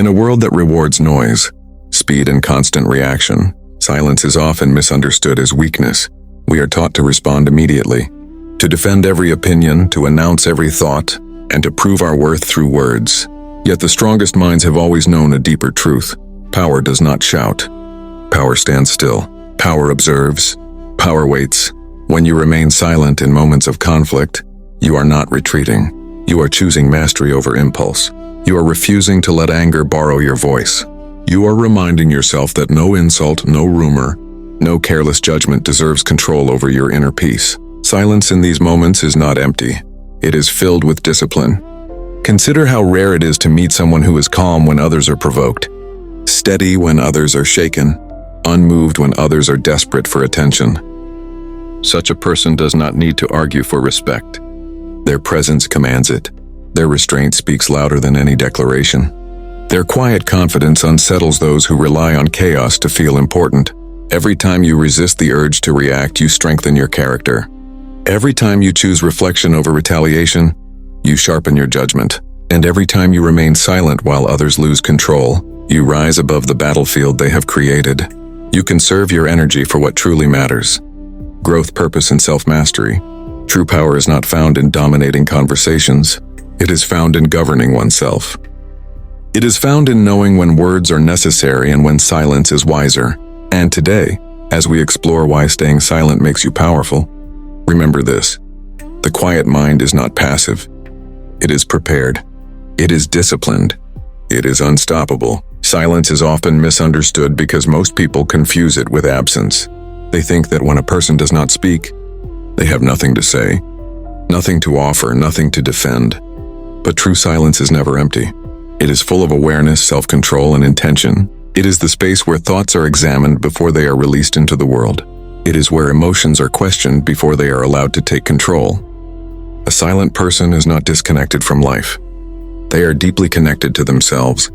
In a world that rewards noise, speed, and constant reaction, silence is often misunderstood as weakness. We are taught to respond immediately, to defend every opinion, to announce every thought, and to prove our worth through words. Yet the strongest minds have always known a deeper truth. Power does not shout. Power stands still. Power observes. Power waits. When you remain silent in moments of conflict, you are not retreating. You are choosing mastery over impulse. You are refusing to let anger borrow your voice. You are reminding yourself that no insult, no rumor, no careless judgment deserves control over your inner peace. Silence in these moments is not empty. It is filled with discipline. Consider how rare it is to meet someone who is calm when others are provoked, steady when others are shaken, unmoved when others are desperate for attention. Such a person does not need to argue for respect. Their presence commands it. Their restraint speaks louder than any declaration. Their quiet confidence unsettles those who rely on chaos to feel important. Every time you resist the urge to react, you strengthen your character. Every time you choose reflection over retaliation, you sharpen your judgment. And every time you remain silent while others lose control, you rise above the battlefield they have created. You conserve your energy for what truly matters: growth, purpose, and self-mastery. True power is not found in dominating conversations. It is found in governing oneself. It is found in knowing when words are necessary and when silence is wiser. And today, as we explore why staying silent makes you powerful, remember this: the quiet mind is not passive. It is prepared. It is disciplined. It is unstoppable. Silence is often misunderstood because most people confuse it with absence. They think that when a person does not speak, they have nothing to say, nothing to offer, nothing to defend. But true silence is never empty. It is full of awareness, self-control, and intention. It is the space where thoughts are examined before they are released into the world. It is where emotions are questioned before they are allowed to take control. A silent person is not disconnected from life. They are deeply connected to themselves.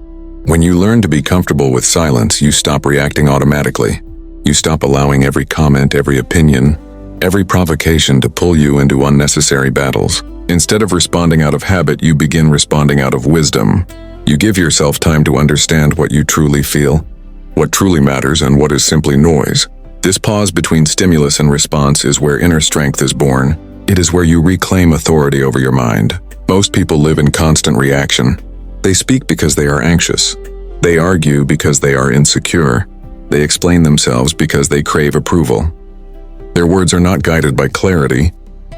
When you learn to be comfortable with silence, you stop reacting automatically. You stop allowing every comment, every opinion, every provocation to pull you into unnecessary battles. Instead of responding out of habit, you begin responding out of wisdom. You give yourself time to understand what you truly feel, what truly matters, and what is simply noise. This pause between stimulus and response is where inner strength is born. It is where you reclaim authority over your mind. Most people live in constant reaction. They speak because they are anxious. They argue because they are insecure. They explain themselves because they crave approval. Their words are not guided by clarity,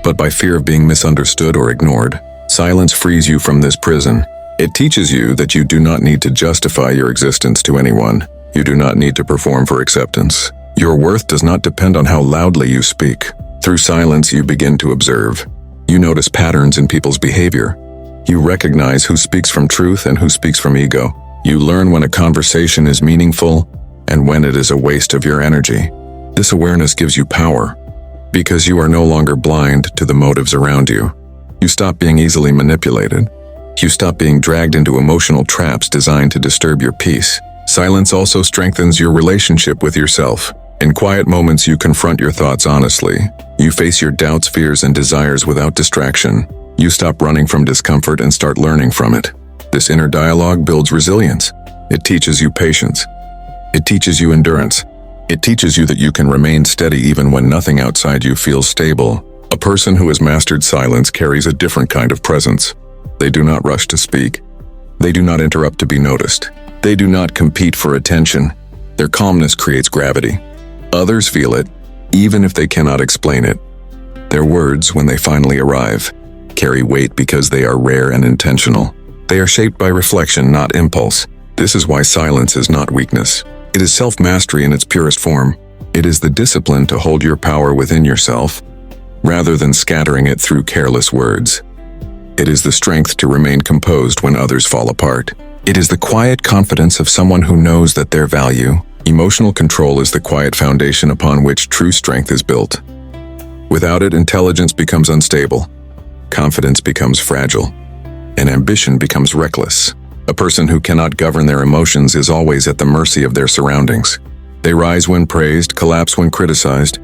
but by fear of being misunderstood or ignored. Silence frees you from this prison. It teaches you that you do not need to justify your existence to anyone. You do not need to perform for acceptance. Your worth does not depend on how loudly you speak. Through silence, you begin to observe. You notice patterns in people's behavior. You recognize who speaks from truth and who speaks from ego. You learn when a conversation is meaningful and when it is a waste of your energy. This awareness gives you power, because you are no longer blind to the motives around you. You stop being easily manipulated. You stop being dragged into emotional traps designed to disturb your peace. Silence also strengthens your relationship with yourself. In quiet moments, you confront your thoughts honestly. You face your doubts, fears, and desires without distraction. You stop running from discomfort and start learning from it. This inner dialogue builds resilience. It teaches you patience. It teaches you endurance. It teaches you that you can remain steady even when nothing outside you feels stable. A person who has mastered silence carries a different kind of presence. They do not rush to speak. They do not interrupt to be noticed. They do not compete for attention. Their calmness creates gravity. Others feel it, even if they cannot explain it. Their words, when they finally arrive, carry weight because they are rare and intentional. They are shaped by reflection, not impulse. This is why silence is not weakness. It is self-mastery in its purest form. It is the discipline to hold your power within yourself, rather than scattering it through careless words. It is the strength to remain composed when others fall apart. It is the quiet confidence of someone who knows that their value. Emotional control is the quiet foundation upon which true strength is built. Without it, intelligence becomes unstable, confidence becomes fragile, and ambition becomes reckless. A person who cannot govern their emotions is always at the mercy of their surroundings. They rise when praised, collapse when criticized,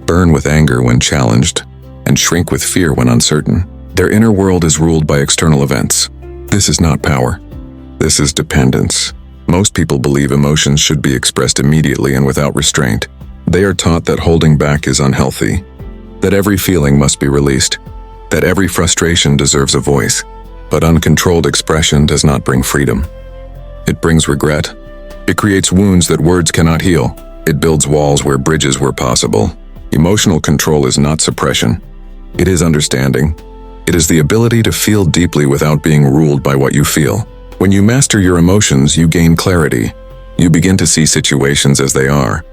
burn with anger when challenged, and shrink with fear when uncertain. Their inner world is ruled by external events. This is not power. This is dependence. Most people believe emotions should be expressed immediately and without restraint. They are taught that holding back is unhealthy, that every feeling must be released, that every frustration deserves a voice. But uncontrolled expression does not bring freedom. It brings regret. It creates wounds that words cannot heal. It builds walls where bridges were possible. Emotional control is not suppression. It is understanding. It is the ability to feel deeply without being ruled by what you feel. When you master your emotions, you gain clarity. You begin to see situations as they are,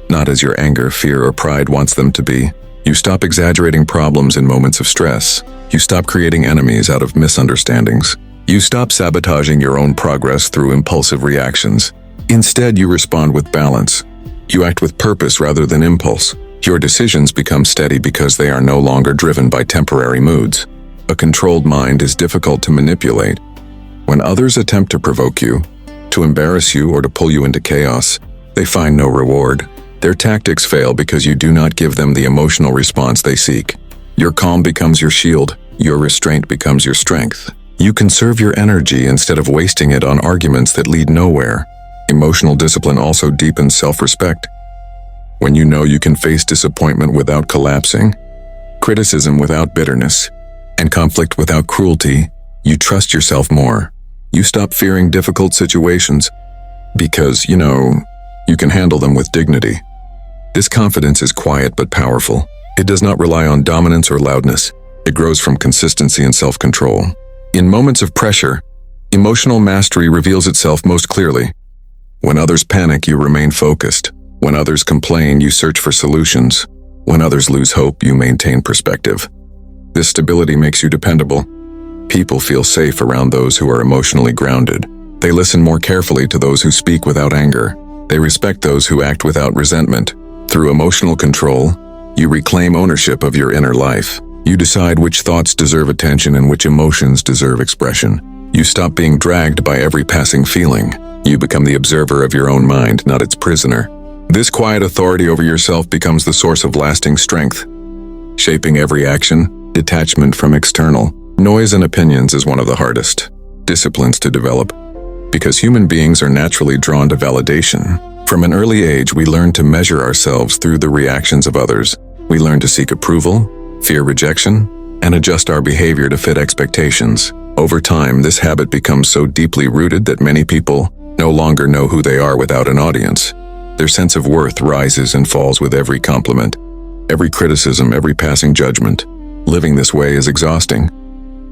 not as your anger, fear, or pride wants them to be. You stop exaggerating problems in moments of stress. You stop creating enemies out of misunderstandings. You stop sabotaging your own progress through impulsive reactions. Instead, you respond with balance. You act with purpose rather than impulse. Your decisions become steady because they are no longer driven by temporary moods. A controlled mind is difficult to manipulate. When others attempt to provoke you, to embarrass you, or to pull you into chaos, they find no reward. Their tactics fail because you do not give them the emotional response they seek. Your calm becomes your shield. Your restraint becomes your strength. You conserve your energy instead of wasting it on arguments that lead nowhere. Emotional discipline also deepens self-respect. When you know you can face disappointment without collapsing, criticism without bitterness, and conflict without cruelty, you trust yourself more. You stop fearing difficult situations because, you can handle them with dignity. This confidence is quiet but powerful. It does not rely on dominance or loudness. It grows from consistency and self-control. In moments of pressure, emotional mastery reveals itself most clearly. When others panic, you remain focused. When others complain, you search for solutions. When others lose hope, you maintain perspective. This stability makes you dependable. People feel safe around those who are emotionally grounded. They listen more carefully to those who speak without anger. They respect those who act without resentment. Through emotional control, you reclaim ownership of your inner life. You decide which thoughts deserve attention and which emotions deserve expression. You stop being dragged by every passing feeling. You become the observer of your own mind, not its prisoner. This quiet authority over yourself becomes the source of lasting strength, shaping every action. Detachment from external noise and opinions is one of the hardest disciplines to develop, because human beings are naturally drawn to validation. From an early age, we learn to measure ourselves through the reactions of others. We learn to seek approval, fear rejection, and adjust our behavior to fit expectations. Over time, this habit becomes so deeply rooted that many people no longer know who they are without an audience. Their sense of worth rises and falls with every compliment, every criticism, every passing judgment. Living this way is exhausting.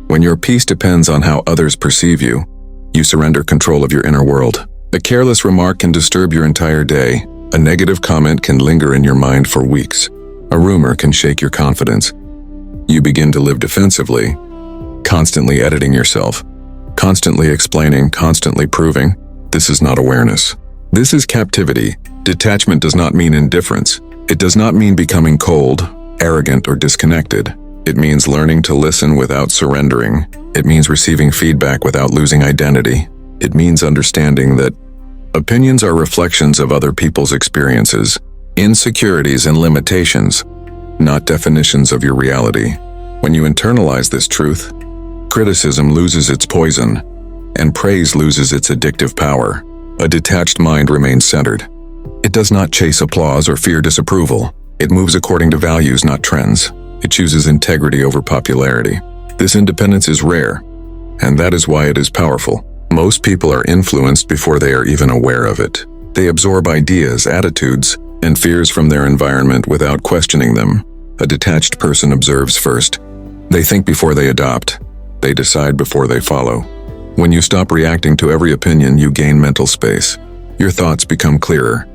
When your peace depends on how others perceive you, you surrender control of your inner world. A careless remark can disturb your entire day. A negative comment can linger in your mind for weeks. A rumor can shake your confidence. You begin to live defensively, constantly editing yourself, constantly explaining, constantly proving. This is not awareness. This is captivity. Detachment does not mean indifference. It does not mean becoming cold, arrogant, or disconnected. It means learning to listen without surrendering. It means receiving feedback without losing identity. It means understanding that opinions are reflections of other people's experiences, insecurities, and limitations, not definitions of your reality. When you internalize this truth, criticism loses its poison, and praise loses its addictive power. A detached mind remains centered. It does not chase applause or fear disapproval. It moves according to values, not trends. It chooses integrity over popularity. This independence is rare, and that is why it is powerful. Most people are influenced before they are even aware of it. They absorb ideas, attitudes, and fears from their environment without questioning them. A detached person observes first. They think before they adopt. They decide before they follow. When you stop reacting to every opinion, you gain mental space. Your thoughts become clearer.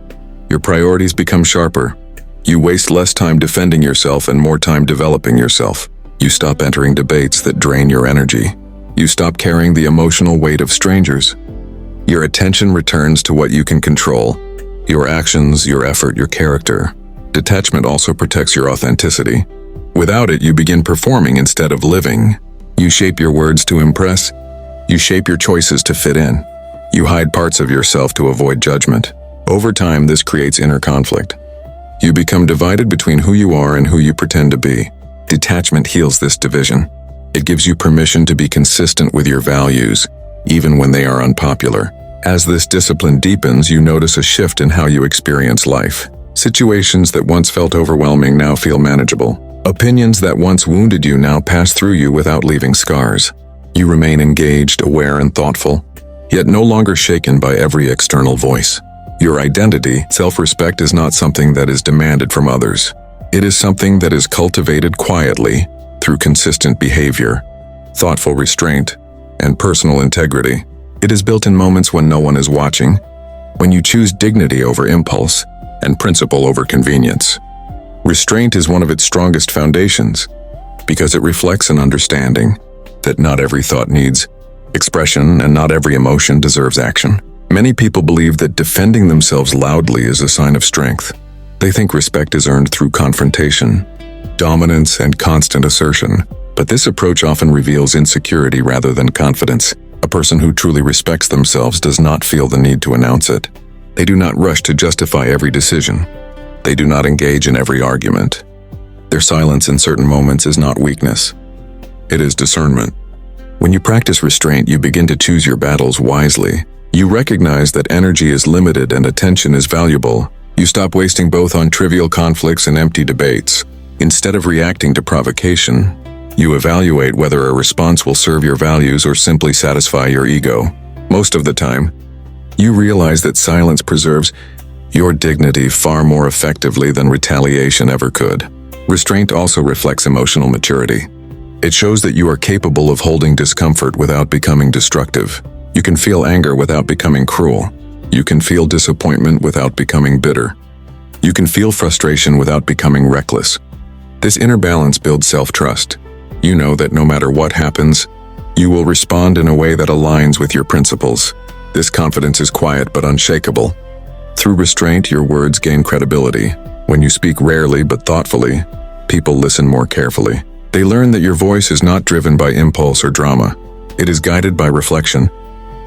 Your priorities become sharper. You waste less time defending yourself and more time developing yourself. You stop entering debates that drain your energy. You stop carrying the emotional weight of strangers. Your attention returns to what you can control: your actions, your effort, your character. Detachment also protects your authenticity. Without it, you begin performing instead of living. You shape your words to impress. You shape your choices to fit in. You hide parts of yourself to avoid judgment. Over time, this creates inner conflict. You become divided between who you are and who you pretend to be. Detachment heals this division. It gives you permission to be consistent with your values, even when they are unpopular. As this discipline deepens, you notice a shift in how you experience life. Situations that once felt overwhelming now feel manageable. Opinions that once wounded you now pass through you without leaving scars. You remain engaged, aware, and thoughtful, yet no longer shaken by every external voice. Your identity, self-respect, is not something that is demanded from others. It is something that is cultivated quietly through consistent behavior, thoughtful restraint, and personal integrity. It is built in moments when no one is watching, when you choose dignity over impulse and principle over convenience. Restraint is one of its strongest foundations because it reflects an understanding that not every thought needs expression and not every emotion deserves action. Many people believe that defending themselves loudly is a sign of strength. They think respect is earned through confrontation, dominance, and constant assertion. But this approach often reveals insecurity rather than confidence. A person who truly respects themselves does not feel the need to announce it. They do not rush to justify every decision. They do not engage in every argument. Their silence in certain moments is not weakness. It is discernment. When you practice restraint, you begin to choose your battles wisely. You recognize that energy is limited and attention is valuable. You stop wasting both on trivial conflicts and empty debates. Instead of reacting to provocation, you evaluate whether a response will serve your values or simply satisfy your ego. Most of the time, you realize that silence preserves your dignity far more effectively than retaliation ever could. Restraint also reflects emotional maturity. It shows that you are capable of holding discomfort without becoming destructive. You can feel anger without becoming cruel. You can feel disappointment without becoming bitter. You can feel frustration without becoming reckless. This inner balance builds self-trust. You know that no matter what happens, you will respond in a way that aligns with your principles. This confidence is quiet but unshakable. Through restraint, your words gain credibility. When you speak rarely but thoughtfully, people listen more carefully. They learn that your voice is not driven by impulse or drama. It is guided by reflection.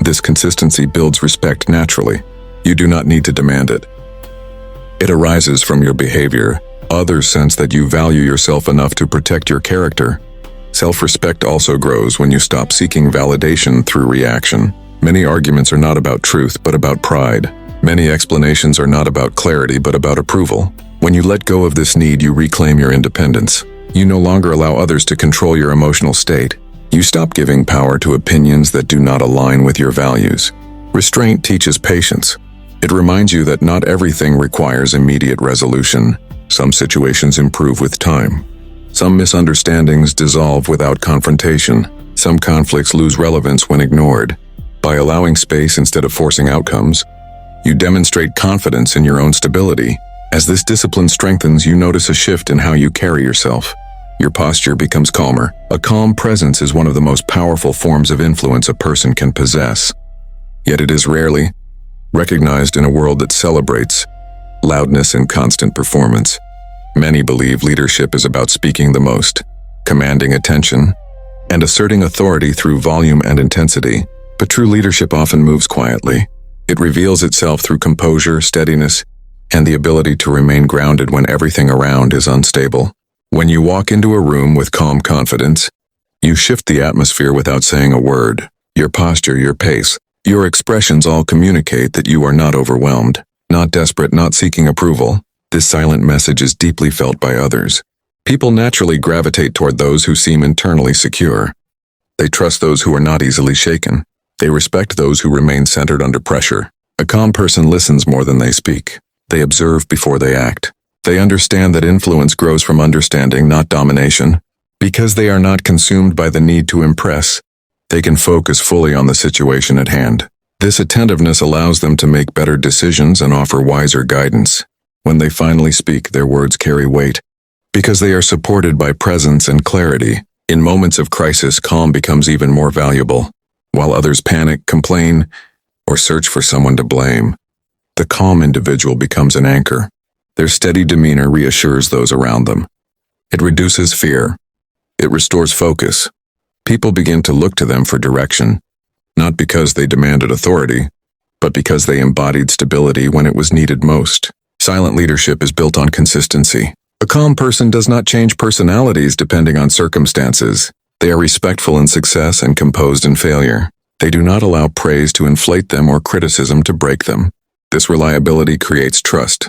This consistency builds respect naturally. You do not need to demand it. It arises from your behavior. Others sense that you value yourself enough to protect your character. Self-respect also grows when you stop seeking validation through reaction. Many arguments are not about truth but about pride. Many explanations are not about clarity but about approval. When you let go of this need, you reclaim your independence. You no longer allow others to control your emotional state. You stop giving power to opinions that do not align with your values. Restraint teaches patience. It reminds you that not everything requires immediate resolution. Some situations improve with time. Some misunderstandings dissolve without confrontation. Some conflicts lose relevance when ignored. By allowing space instead of forcing outcomes, you demonstrate confidence in your own stability. As this discipline strengthens, you notice a shift in how you carry yourself. Your posture becomes calmer. A calm presence is one of the most powerful forms of influence a person can possess. Yet it is rarely recognized in a world that celebrates loudness and constant performance. Many believe leadership is about speaking the most, commanding attention, and asserting authority through volume and intensity. But true leadership often moves quietly. It reveals itself through composure, steadiness, and the ability to remain grounded when everything around is unstable. When you walk into a room with calm confidence, you shift the atmosphere without saying a word. Your posture, your pace, your expressions all communicate that you are not overwhelmed, not desperate, not seeking approval. This silent message is deeply felt by others. People naturally gravitate toward those who seem internally secure. They trust those who are not easily shaken. They respect those who remain centered under pressure. A calm person listens more than they speak. They observe before they act. They understand that influence grows from understanding, not domination. Because they are not consumed by the need to impress, they can focus fully on the situation at hand. This attentiveness allows them to make better decisions and offer wiser guidance. When they finally speak, their words carry weight, because they are supported by presence and clarity. In moments of crisis, calm becomes even more valuable. While others panic, complain, or search for someone to blame, the calm individual becomes an anchor. Their steady demeanor reassures those around them. It reduces fear. It restores focus. People begin to look to them for direction, not because they demanded authority, but because they embodied stability when it was needed most. Silent leadership is built on consistency. A calm person does not change personalities depending on circumstances. They are respectful in success and composed in failure. They do not allow praise to inflate them or criticism to break them. This reliability creates trust.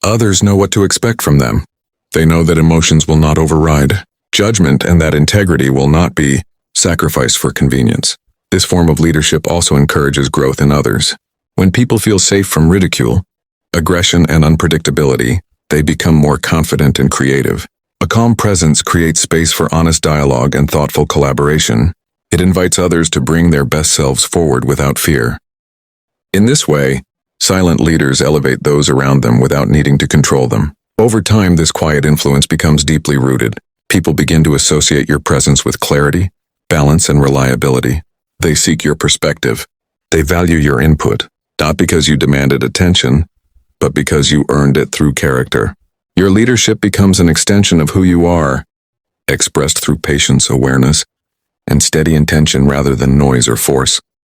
Others know what to expect from them. They know that emotions will not override judgment and that integrity will not be sacrificed for convenience. This form of leadership also encourages growth in others. When people feel safe from ridicule, aggression, and unpredictability, they become more confident and creative. A calm presence creates space for honest dialogue and thoughtful collaboration. It invites others to bring their best selves forward without fear. In this way, silent leaders elevate those around them without needing to control them. Over time, this quiet influence becomes deeply rooted. People begin to associate your presence with clarity, balance, and reliability. They seek your perspective. They value your input, not because you demanded attention, but because you earned it through character. Your leadership becomes an extension of who you are, expressed through patience, awareness, and steady intention rather than noise or force.